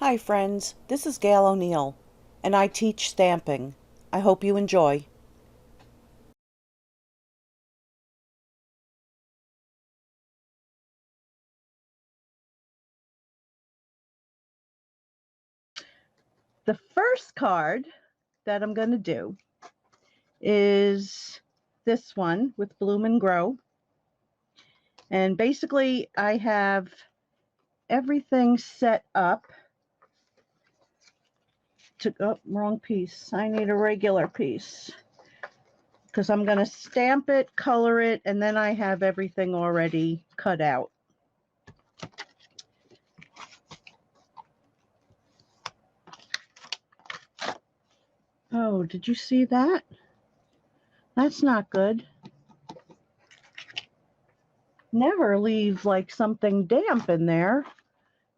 Hi friends, this is Gail O'Neill, and I teach stamping. I hope you enjoy. The first card that I'm going to do is this one with Bloom and Grow. And basically I have everything set up to, oh, wrong piece. I need a regular piece because I'm going to stamp it, color it, and then I have everything already cut out. Oh, did you see that? That's not good. Never leave like something damp in there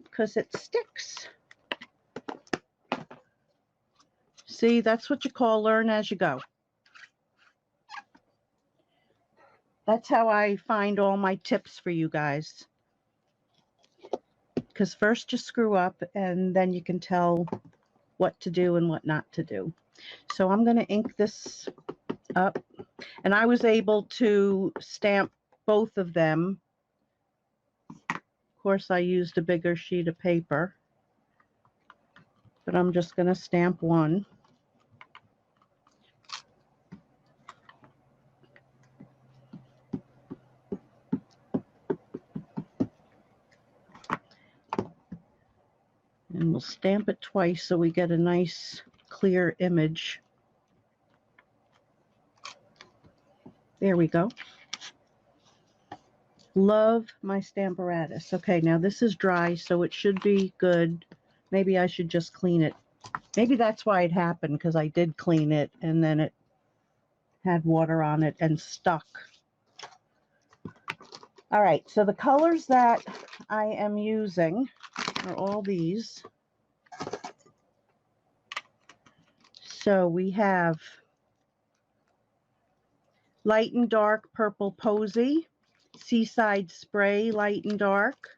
because it sticks. See, that's what you call learn as you go. That's how I find all my tips for you guys. Because first you screw up and then you can tell what to do and what not to do. So I'm going to ink this up. And I was able to stamp both of them. Of course, I used a bigger sheet of paper. But I'm just going to stamp one. And we'll stamp it twice so we get a nice clear image. There we go. Love my Stamparatus. Okay, now this is dry, so it should be good. Maybe I should just clean it. Maybe that's why it happened, because I did clean it and then it had water on it and stuck. All right, so the colors that I am using are all these. So we have light and dark purple posy, seaside spray light and dark,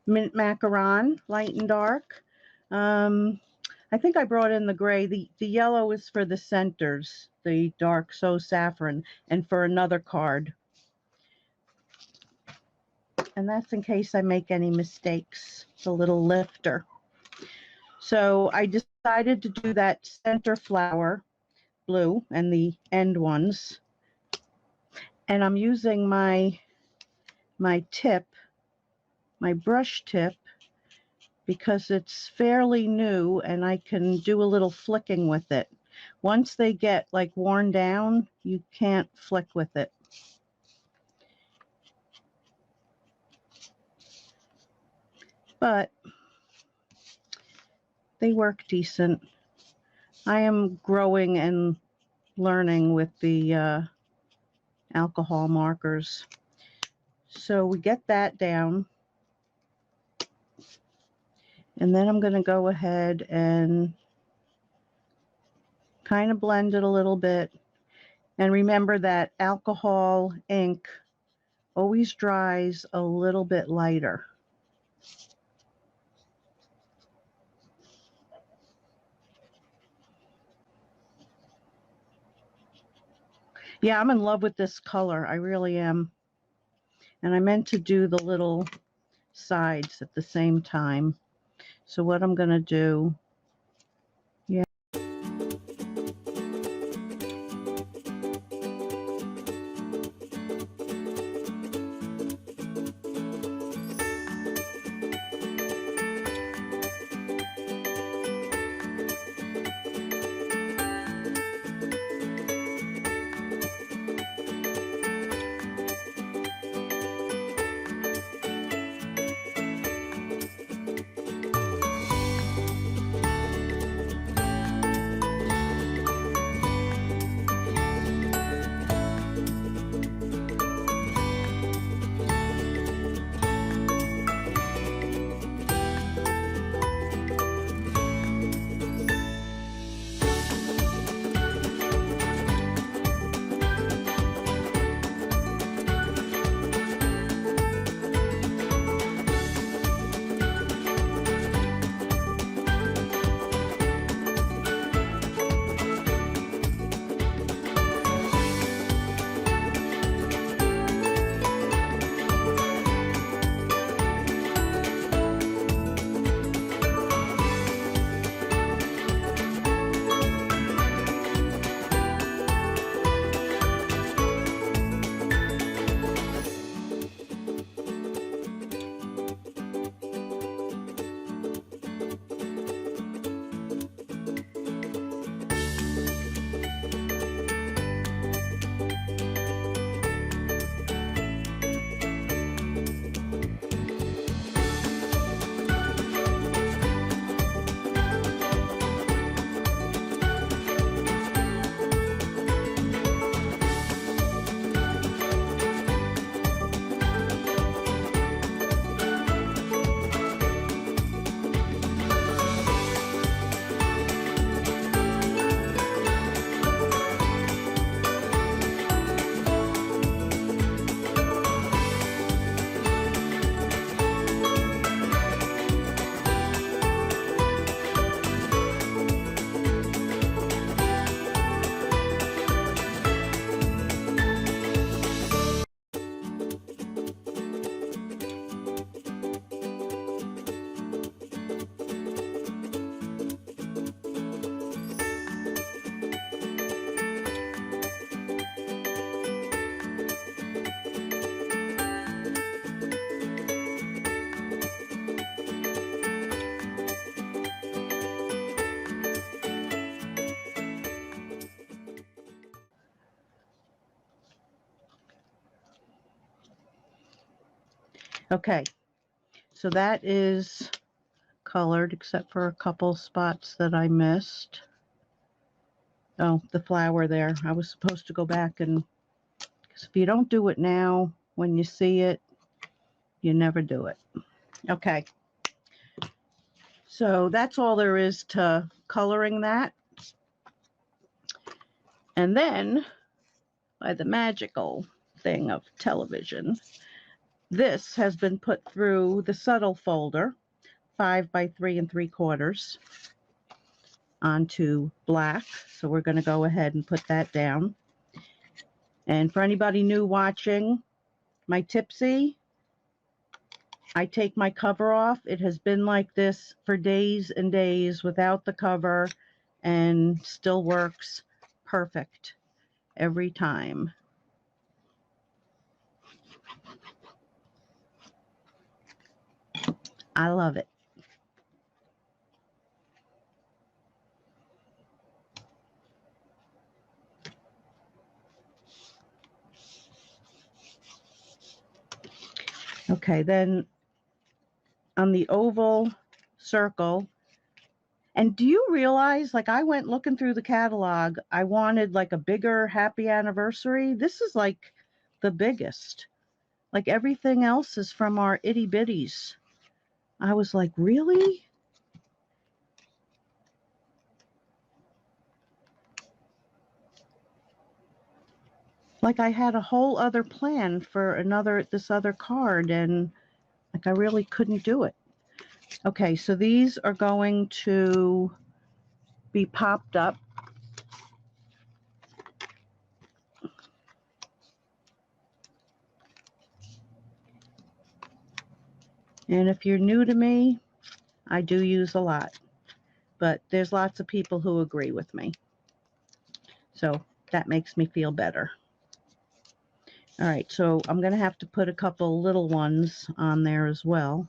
mint macaron light and dark. I think I brought in the gray. The yellow is for the centers, the dark so saffron, and for another card. And that's in case I make any mistakes. It's a little lifter. So I decided to do that center flower blue and the end ones. And I'm using my tip, my brush tip, because it's fairly new and I can do a little flicking with it. Once they get like worn down, you can't flick with it. But they work decent. I am growing and learning with the alcohol markers. So we get that down. And then I'm going to go ahead and kind of blend it a little bit. And remember that alcohol ink always dries a little bit lighter. Yeah, I'm in love with this color. I really am. And I meant to do the little sides at the same time. So what I'm going to do, yeah. Okay, so that is colored except for a couple spots that I missed. Oh, the flower there. I was supposed to go back and, because if you don't do it now, when you see it, you never do it. Okay, so that's all there is to coloring that. And then, by the magical thing of television, this has been put through the subtle folder, 5 by 3 3/4, onto black. So we're going to go ahead and put that down. And for anybody new watching my Tipsy, I take my cover off. It has been like this for days and days without the cover and still works perfect every time. I love it. Okay, then on the oval circle, and do you realize, like, I went looking through the catalog, I wanted like a bigger happy anniversary. This is like the biggest. Like everything else is from our itty bitties. I was like, really? Like I had a whole other plan for this other card, and like I really couldn't do it. Okay, so these are going to be popped up. And if you're new to me, I do use a lot, but there's lots of people who agree with me. So that makes me feel better. All right, so I'm going to have to put a couple little ones on there as well.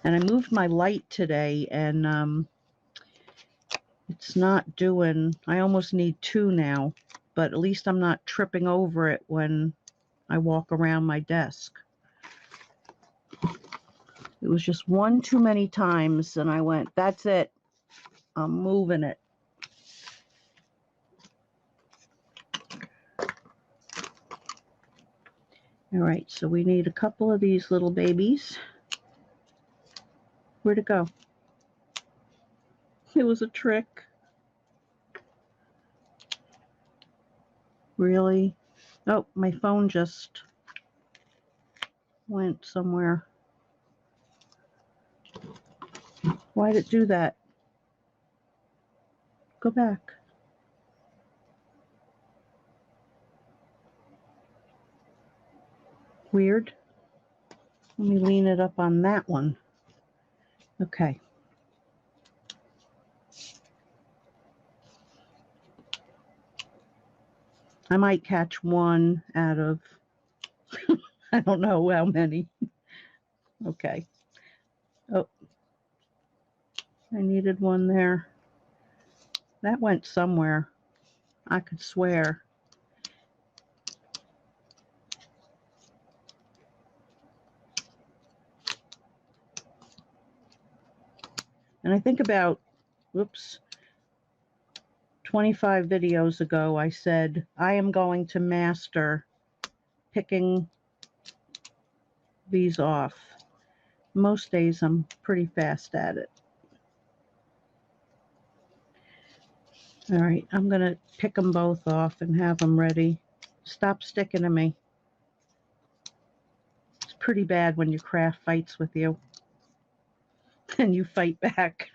And I moved my light today, and it's not doing, I almost need 2 now, but at least I'm not tripping over it when I walk around my desk. It was just one too many times, and I went, that's it, I'm moving it. All right, so we need a couple of these little babies. Where'd it go? It was a trick. Really? Oh, my phone just went somewhere. Why'd it do that? Go back. Weird. Let me lean it up on that one. Okay. I might catch one out of, I don't know how many. Okay. Oh, I needed one there. That went somewhere. I could swear. And I think about, whoops, 25 videos ago, I said, I am going to master picking these off. Most days I'm pretty fast at it. All right, I'm going to pick them both off and have them ready. Stop sticking to me. It's pretty bad when your craft fights with you and you fight back.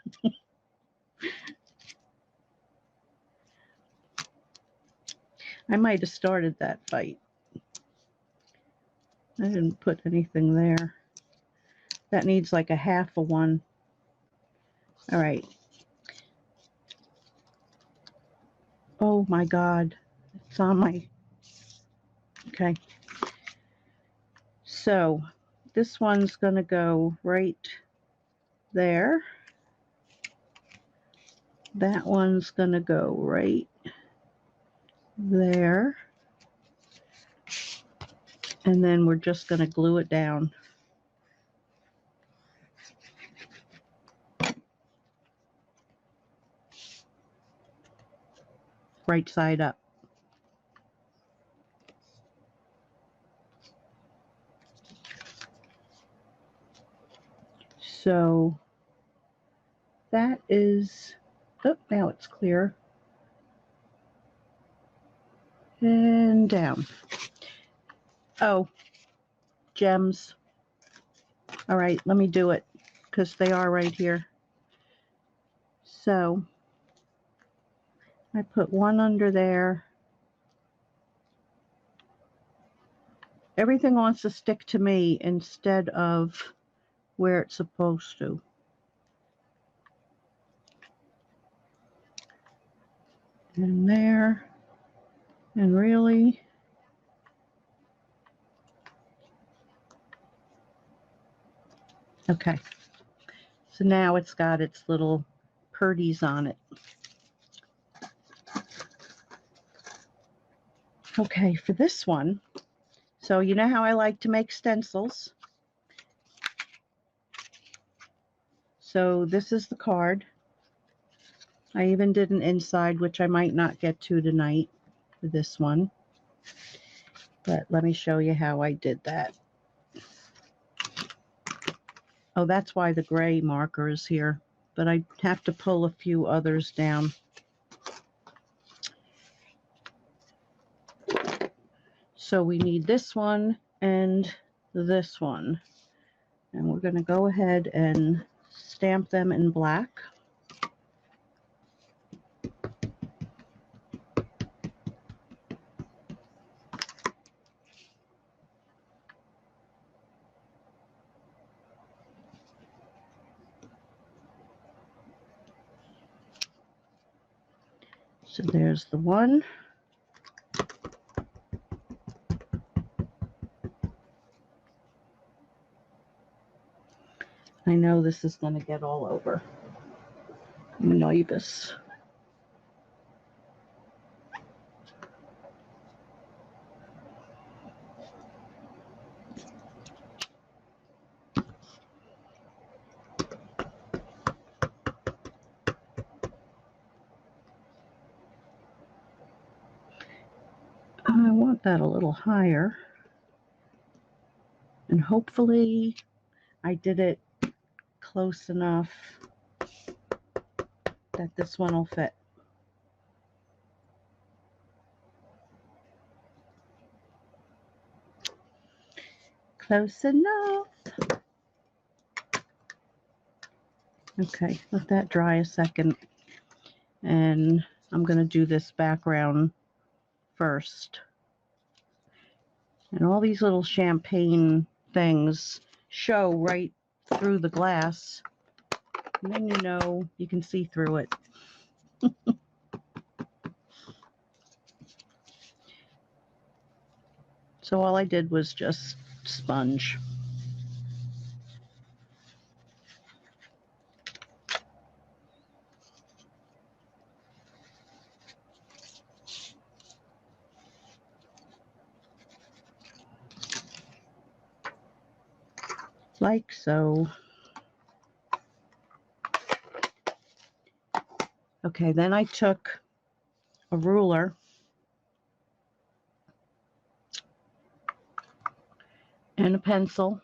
I might have started that fight. I didn't put anything there. That needs like a half of one. All right. Oh my God. It's on my... Okay. So this one's going to go right there. That one's going to go right there. And then we're just going to glue it down. Right side up. So that is, oh, now it's clear. And down. Oh, gems. All right, let me do it because they are right here. So I put one under there. Everything wants to stick to me instead of where it's supposed to. And there. And really. Okay. So now it's got its little purdies on it. Okay, for this one, so you know how I like to make stencils. So this is the card. I even did an inside, which I might not get to tonight for this one. But let me show you how I did that. Oh, that's why the gray marker is here. But I have to pull a few others down. So we need this one and this one. And we're going to go ahead and stamp them in black. So there's the one. I know this is going to get all over. I'm nervous. I want that a little higher. And hopefully I did it close enough that this one will fit. Close enough. Okay, let that dry a second. And I'm going to do this background first. And all these little champagne things show right through the glass. And then you know you can see through it. So all I did was just sponge. Like so. Okay, then I took a ruler and a pencil.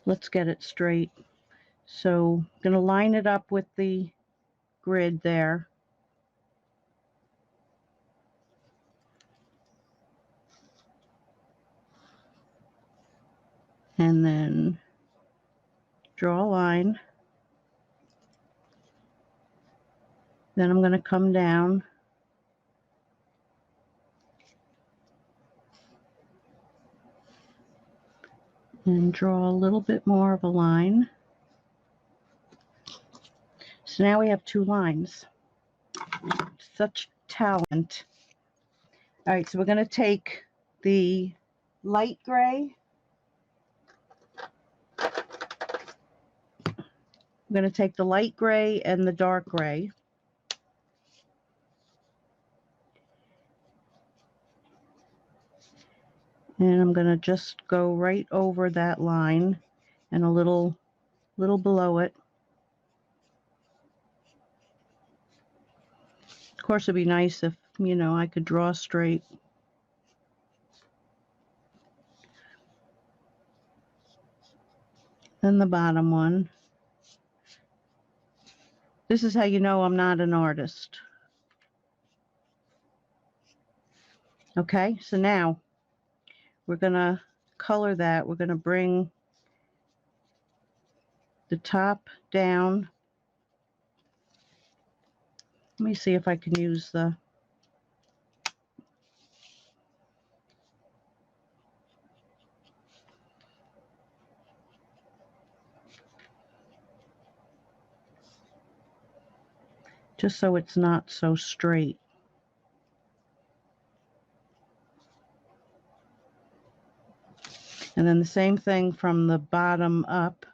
Let's get it straight. So I'm going to line it up with the grid there. And then draw a line. Then I'm going to come down and draw a little bit more of a line. So now we have two lines. Such talent. All right, so we're going to take the light gray I'm going to take the light gray and the dark gray. And I'm going to just go right over that line and a little below it. Of course, it'd be nice if, you know, I could draw straight. Then the bottom one. This is how you know I'm not an artist. Okay, so now we're going to color that. We're going to bring the top down. Let me see if I can use the just so it's not so straight. And then the same thing from the bottom up.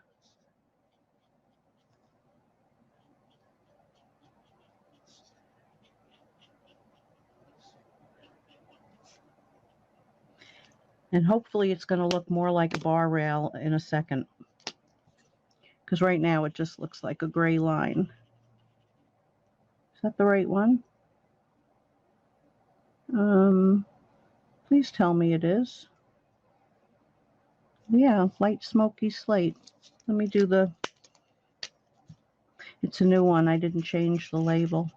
And hopefully it's going to look more like a bar rail in a second. Because right now it just looks like a gray line. Is that the right one? Please tell me it is. Yeah, light smoky slate. Let me do the, it's a new one. I didn't change the label.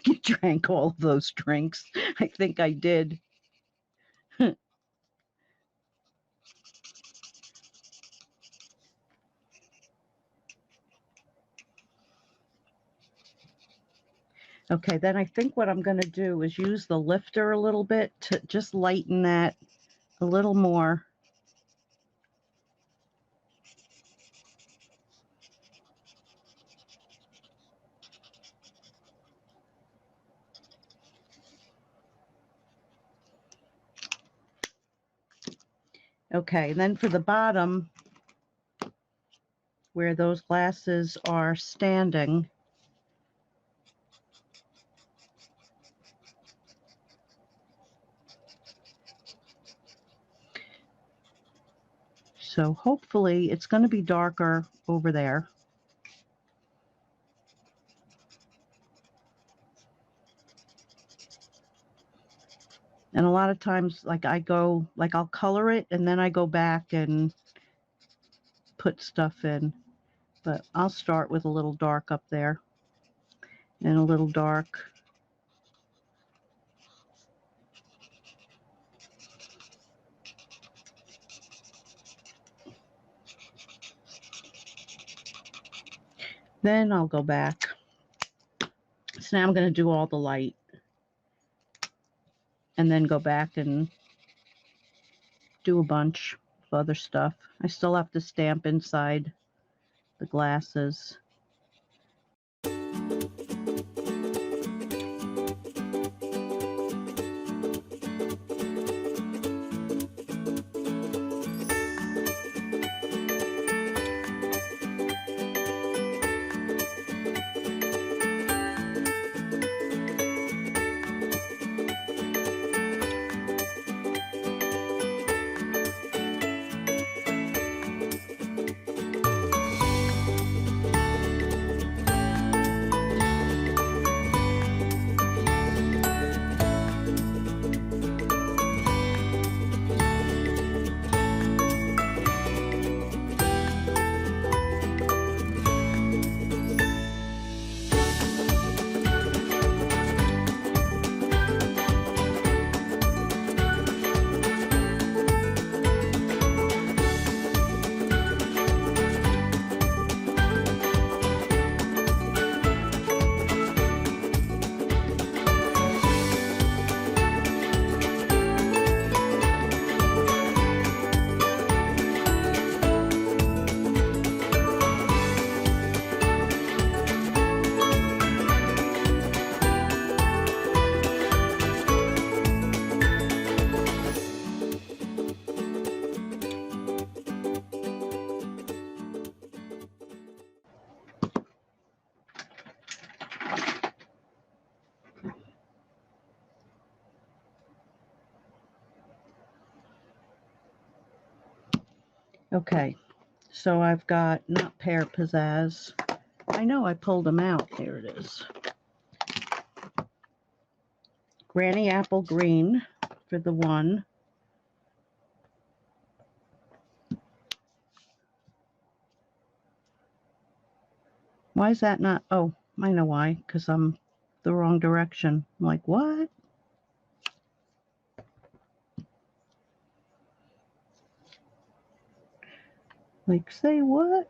You drank all of those drinks. I think I did. Okay, then I think what I'm going to do is use the lifter a little bit to just lighten that a little more. Okay, and then for the bottom, where those glasses are standing, so hopefully it's going to be darker over there. And a lot of times, like I'll color it and then I go back and put stuff in. But I'll start with a little dark up there and a little dark. Then I'll go back. So now I'm going to do all the light. And then go back and do a bunch of other stuff. I still have to stamp inside the glasses. Okay, so I've got not pear pizzazz. I know I pulled them out. Here it is. Granny apple green for the one. Why is that not? Oh, I know why. Because I'm the wrong direction. I'm like, what? Like, say what?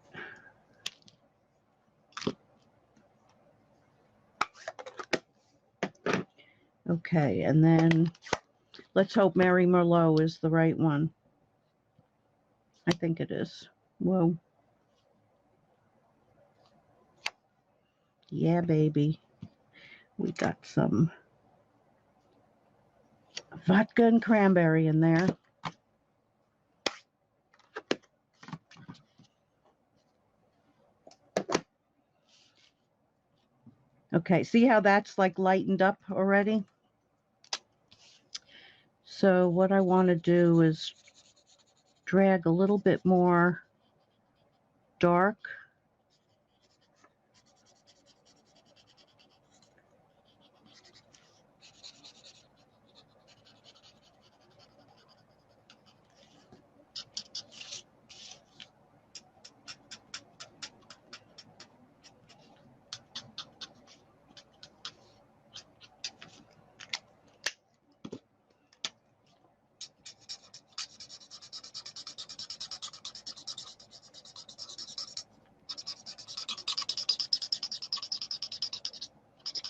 Okay, and then let's hope Mary Merlot is the right one. I think it is. Whoa. Yeah, baby. We got some vodka and cranberry in there. Okay, see how that's like lightened up already? So what I want to do is drag a little bit more dark.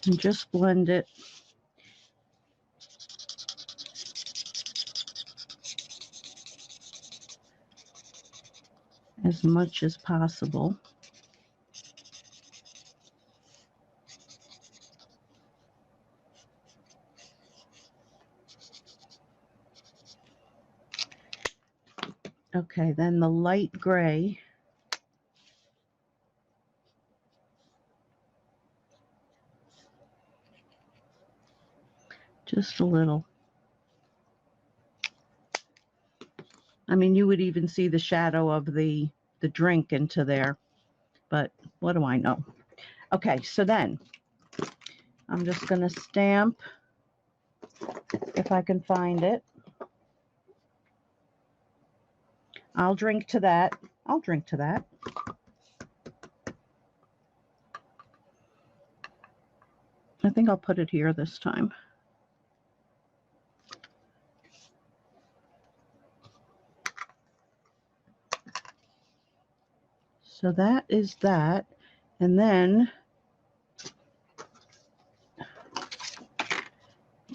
And just blend it as much as possible. Okay, then the light gray. Just a little. I mean, you would even see the shadow of the drink into there, but what do I know? Okay, so then I'm just going to stamp, if I can find it. I'll drink to that. I'll drink to that. I think I'll put it here this time. So that is that. And then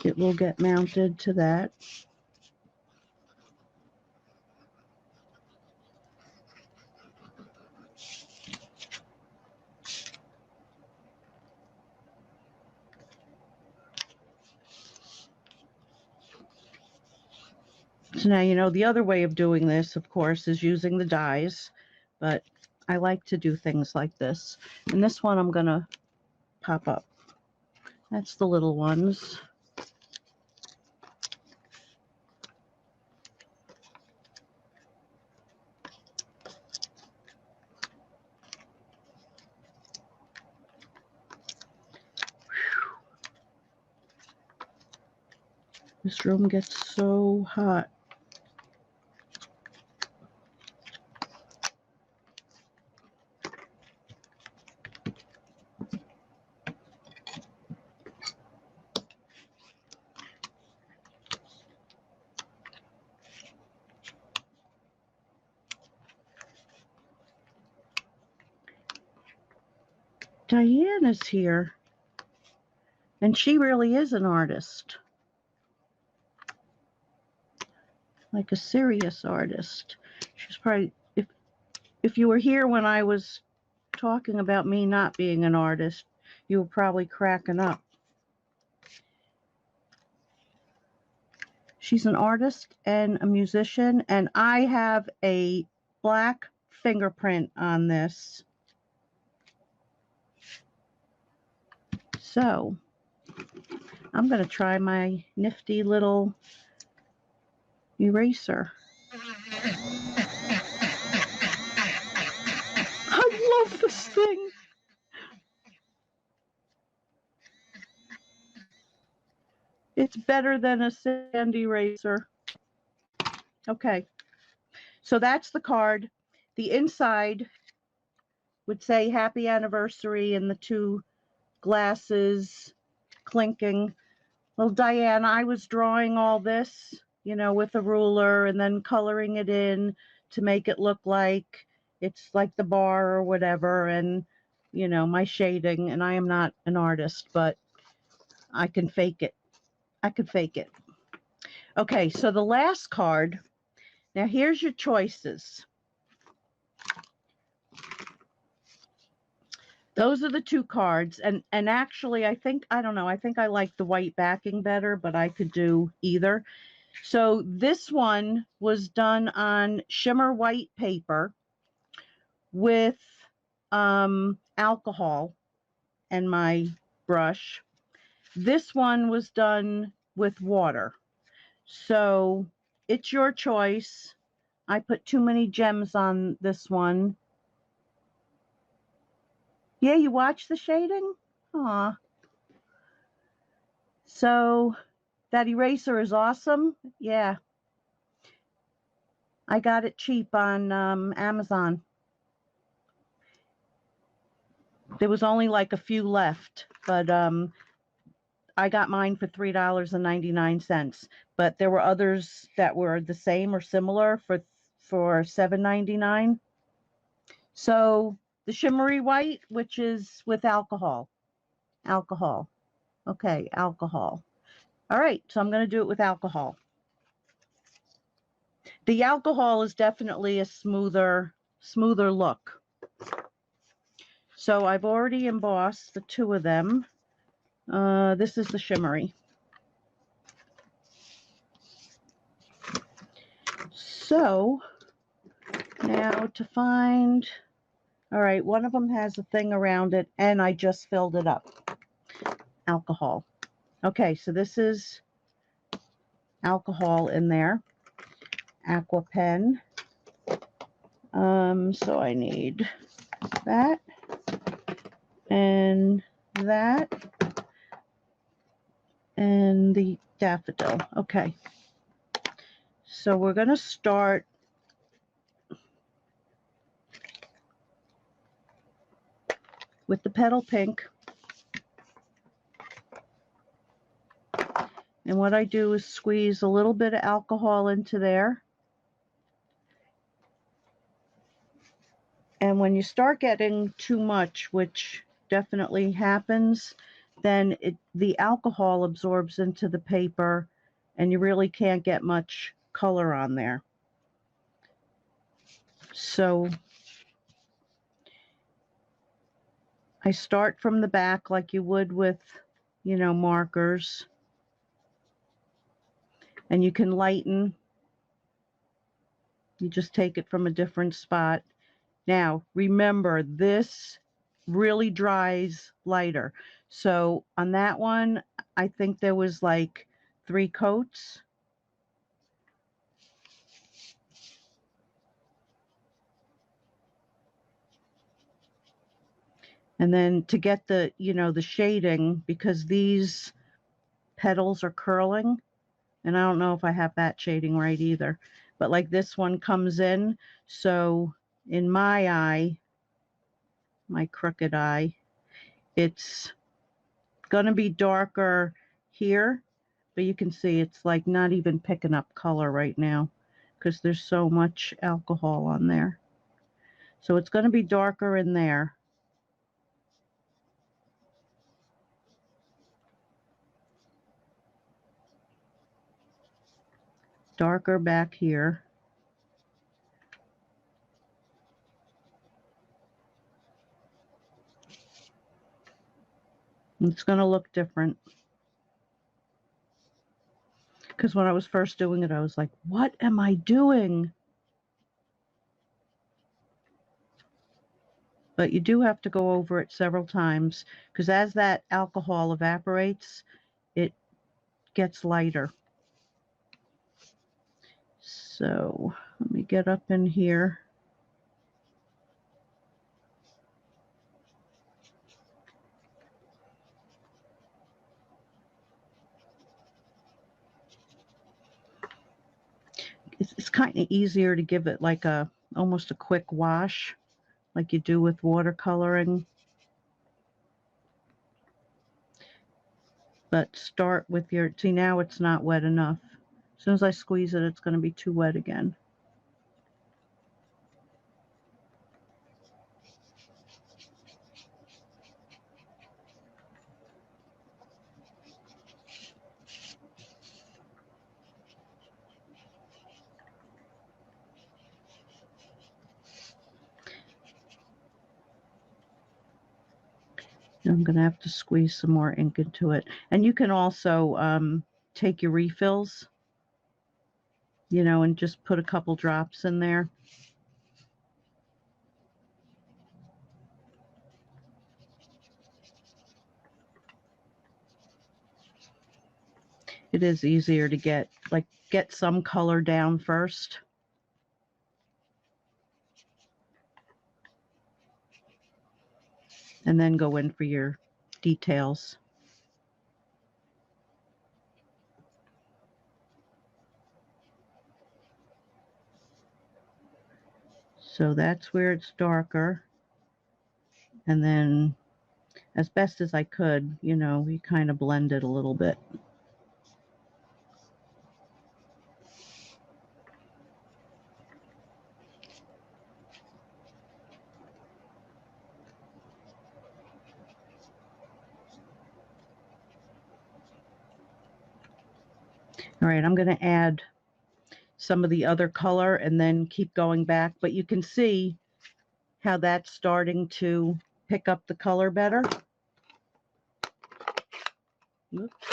it will get mounted to that. So now, you know, the other way of doing this, of course, is using the dies, but I like to do things like this. And this one I'm going to pop up. That's the little ones. This room gets so hot. Diane is here, and she really is an artist, like a serious artist. She's probably, if you were here when I was talking about me not being an artist, you were probably cracking up. She's an artist and a musician, and I have a black fingerprint on this. So I'm going to try my nifty little eraser. love this thing. It's better than a sand eraser. Okay, so that's the card. The inside would say happy anniversary and the two glasses clinking. Well, Diane, I was drawing all this, you know, with a ruler and then coloring it in to make it look like it's like the bar or whatever, and, you know, my shading. And I am not an artist, but I can fake it. I can fake it. Okay, so the last card. Now here's your choices. Those are the two cards, and actually I think, I don't know, I think I like the white backing better, but I could do either. So this one was done on shimmer white paper with alcohol and my brush. This one was done with water. So it's your choice. I put too many gems on this one. Yeah, you watch the shading? Aw. So that eraser is awesome. Yeah. I got it cheap on Amazon. There was only like a few left, but I got mine for $3.99. But there were others that were the same or similar for $7.99. So the shimmery white, which is with alcohol. Alcohol. Okay, alcohol. All right, so I'm going to do it with alcohol. The alcohol is definitely a smoother look. So I've already embossed the two of them. This is the shimmery. So now to find, all right, one of them has a thing around it and I just filled it up. Alcohol. Okay, so this is alcohol in there. Aqua pen. So I need that and that and the daffodil. Okay. So we're going to start with the petal pink. And what I do is squeeze a little bit of alcohol into there. And when you start getting too much, which definitely happens, then the alcohol absorbs into the paper and you really can't get much color on there. So I start from the back like you would with, you know, markers. And you can lighten. You just take it from a different spot. Now, remember, this really dries lighter. So on that one, I think there was like 3 coats. And then to get the, you know, the shading, because these petals are curling, and I don't know if I have that shading right either, but like this one comes in. So in my eye, my crooked eye, it's gonna be darker here, but you can see it's like not even picking up color right now because there's so much alcohol on there. So it's gonna be darker in there. Darker back here. It's going to look different. Because when I was first doing it, I was like, what am I doing? But you do have to go over it several times because as that alcohol evaporates, it gets lighter. So let me get up in here. It's kind of easier to give it like almost a quick wash, like you do with watercoloring. But start with your, see now it's not wet enough. As soon as I squeeze it, it's going to be too wet again. I'm going to have to squeeze some more ink into it. And you can also take your refills, you know, and just put a couple drops in there. It is easier to get some color down first. And then go in for your details. So that's where it's darker. And then as best as I could, you know, we kind of blend it a little bit. All right, I'm going to add some of the other color and then keep going back. But you can see how that's starting to pick up the color better. Oops.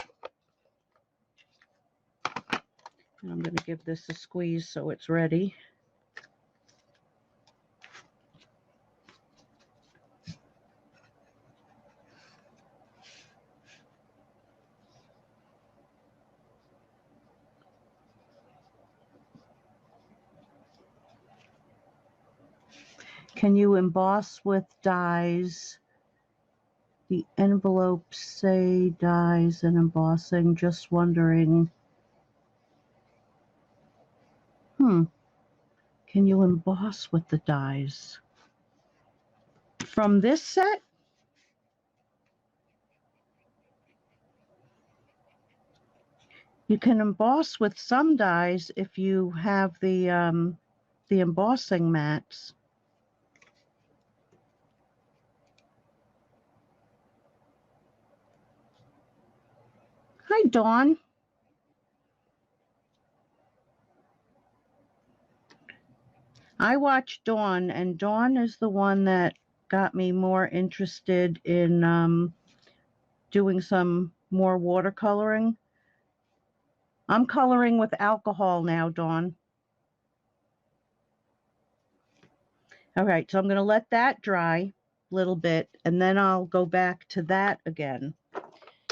And I'm going to give this a squeeze so it's ready. Can you emboss with dyes? The envelopes say dyes and embossing. Just wondering. Can you emboss with the dyes? From this set? You can emboss with some dyes if you have the embossing mats. Hi, Dawn. I watched Dawn, and Dawn is the one that got me more interested in doing some more watercoloring. I'm coloring with alcohol now, Dawn. All right, so I'm going to let that dry a little bit, and then I'll go back to that again.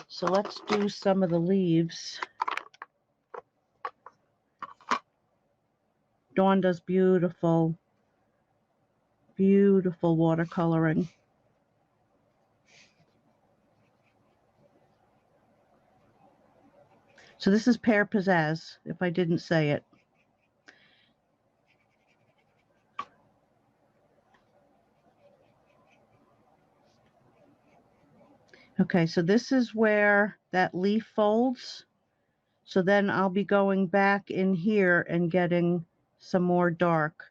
So let's do some of the leaves. Dawn does beautiful, beautiful watercoloring. So this is Pear Pizzazz, if I didn't say it. Okay, so this is where that leaf folds. So then I'll be going back in here and getting some more dark.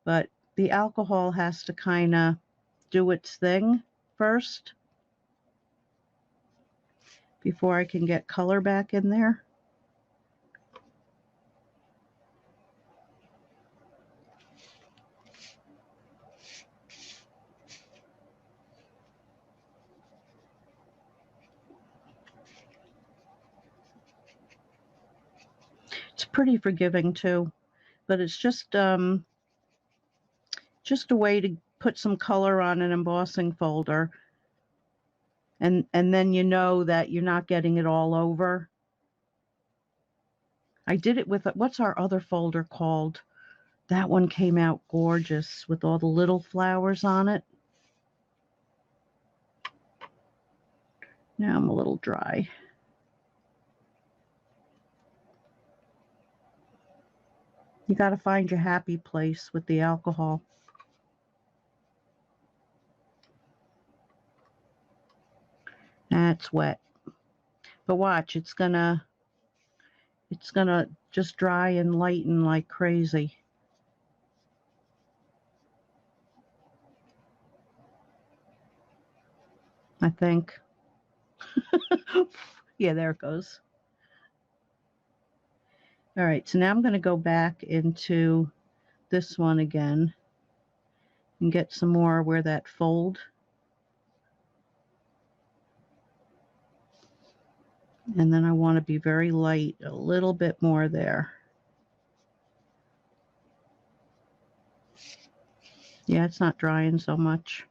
But the alcohol has to kind of do its thing first before I can get color back in there. It's pretty forgiving too, but it's just a way to put some color on an embossing folder, and then you know that you're not getting it all over. I did it with, what's our other folder called? That one came out gorgeous with all the little flowers on it. Now I'm a little dry. You got to find your happy place with the alcohol. That's wet. But watch, it's gonna just dry and lighten like crazy. I think. Yeah, there it goes. All right, so now I'm going to go back into this one again and get some more where that fold. And then I want to be very light, a little bit more there. Yeah, it's not drying so much.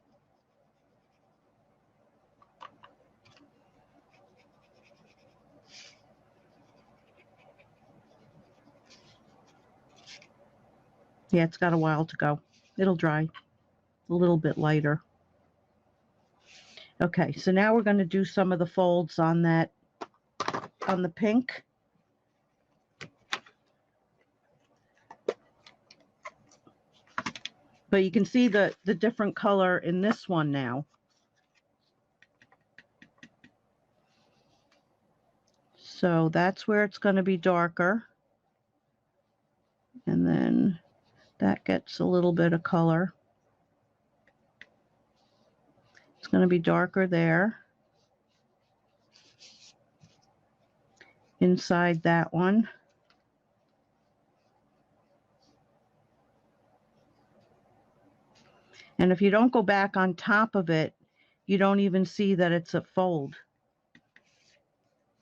Yeah, it's got a while to go. It'll dry a little bit lighter. Okay, so now we're going to do some of the folds on that, on the pink. But you can see the different color in this one now. So that's where it's going to be darker. And then that gets a little bit of color. It's going to be darker there. Inside that one. And if you don't go back on top of it, you don't even see that it's a fold.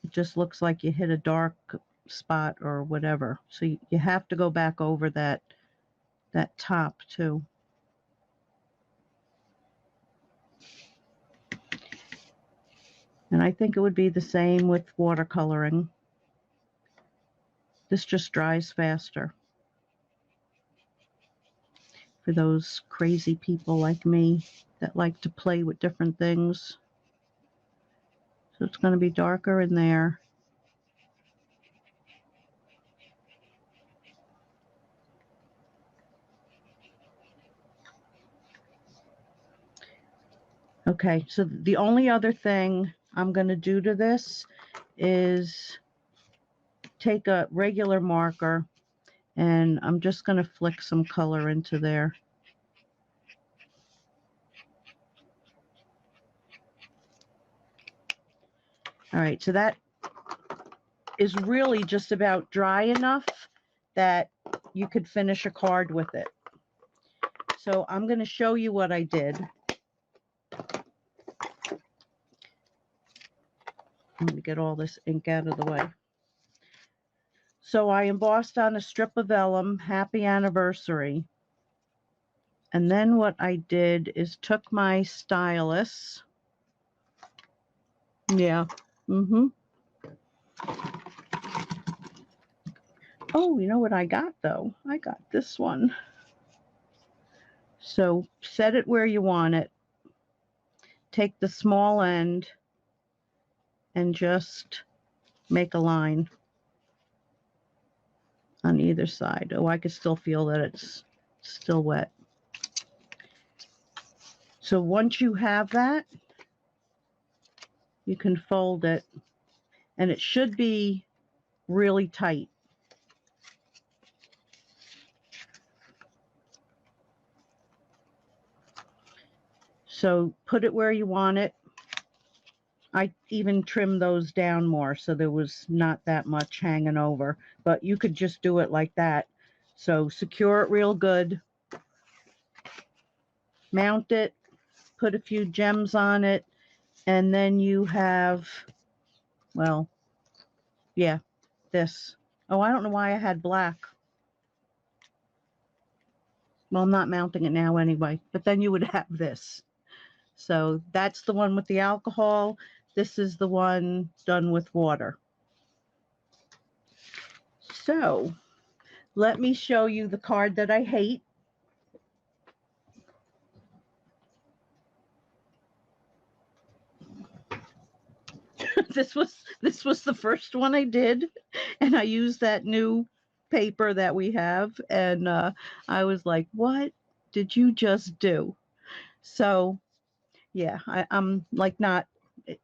It just looks like you hit a dark spot or whatever. So you have to go back over that top too. And I think it would be the same with watercoloring. This just dries faster. For those crazy people like me that like to play with different things. So it's going to be darker in there. Okay, so the only other thing I'm going to do to this is take a regular marker and I'm just going to flick some color into there. All right, so that is really just about dry enough that you could finish a card with it. So I'm going to show you what I did. Let me get all this ink out of the way. So I embossed on a strip of vellum, Happy Anniversary. And then what I did is took my stylus. Yeah. Oh, you know what I got though? I got this one. So set it where you want it. Take the small end and just make a line on either side. Oh, I can still feel that it's still wet. So once you have that, you can fold it, and it should be really tight. So put it where you want it. I even trimmed those down more so there was not that much hanging over, but you could just do it like that. So secure it real good, mount it, put a few gems on it, and then you have, well, yeah, this. Oh, I don't know why I had black. Well, I'm not mounting it now anyway, but then you would have this. So that's the one with the alcohol. This is the one done with water. So let me show you the card that I hate. This was the first one I did, and I used that new paper that we have. And I was like, what did you just do? So yeah, I'm like not,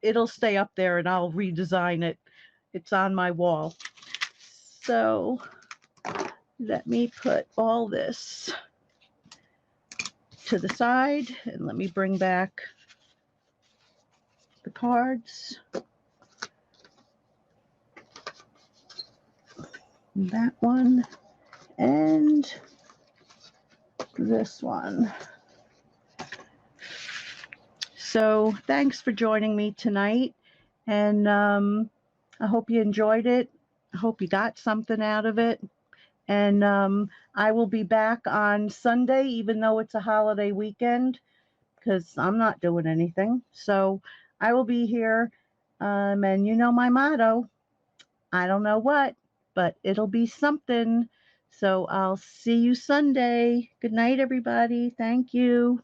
it'll stay up there and I'll redesign it. It's on my wall. So let me put all this to the side and let me bring back the cards. That one and this one. So thanks for joining me tonight, and I hope you enjoyed it. I hope you got something out of it. And I will be back on Sunday, even though it's a holiday weekend, because I'm not doing anything. So I will be here. And you know my motto, I don't know what, but it'll be something. So I'll see you Sunday. Good night, everybody. Thank you.